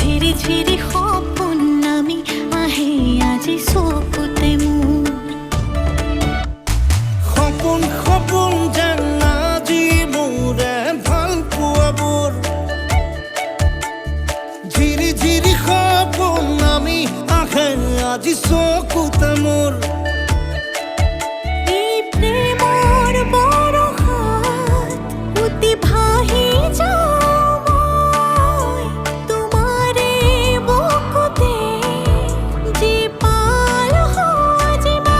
ঝিৰি ঝিৰি সপোন নামি আহে আজি চকুতে মোৰ সপোন সপোন যেন আজি মোৰে ভাল পোৱাবোৰ ঝিৰি ঝিৰি সপোন নামি আহে আজি চকুতে মোৰ এই প্ৰেমৰ বৰষাত উটি ভাহি যাওঁ মই তোমাৰে বুকুতে জীপাল সজিবা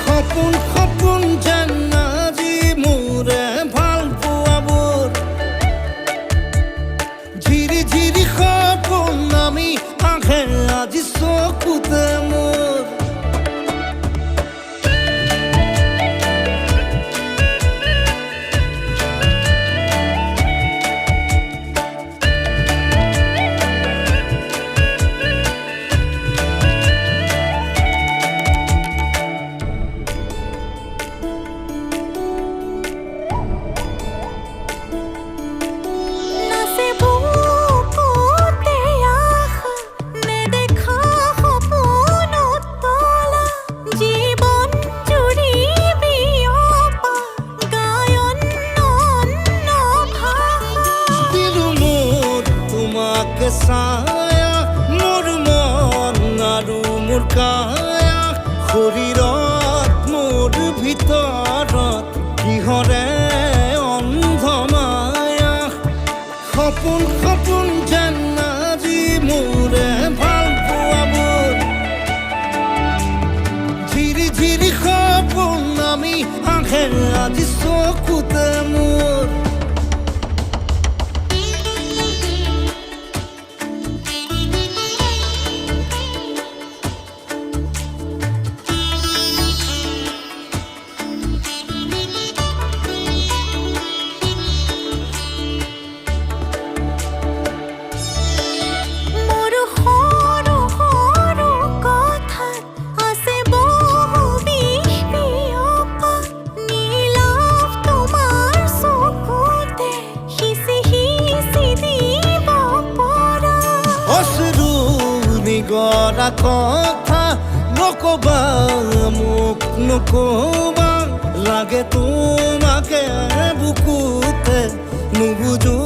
সপোন সপোন যেন আজি মোৰে ভাল পোৱাবোৰ ঝিৰি ঝিৰি সপোন নামি আহে আজি চকুতে মোৰ নাচে বুকুতে আশা নেদেখা সপোনত তলা জীৱন জুৰি বিয়পা গায়ন অন্য ভাষা দিলো মোৰ তোমাকে ছায়া মোৰ মন আৰু মোৰ কায়া শৰীৰত মোৰ ভিতৰত কিহৰে অন্ধ মায়া সপোন সপোন যেন আজি মোৰে ভাল পোৱাবোৰ ঝিৰি ঝিৰি সপোন নামি আহে আজি চকুতে মোৰ মোৰ সৰু সৰু কথাত আছে বহু বিষ বিয়পা নীলাভ তোমাৰ চকুতে সিঁচি সিঁচি দিব পৰা অশ্ৰু নিগৰা কথা নকবা মোক নকবা লাগে তোমাকে বুকুতে নুবুজো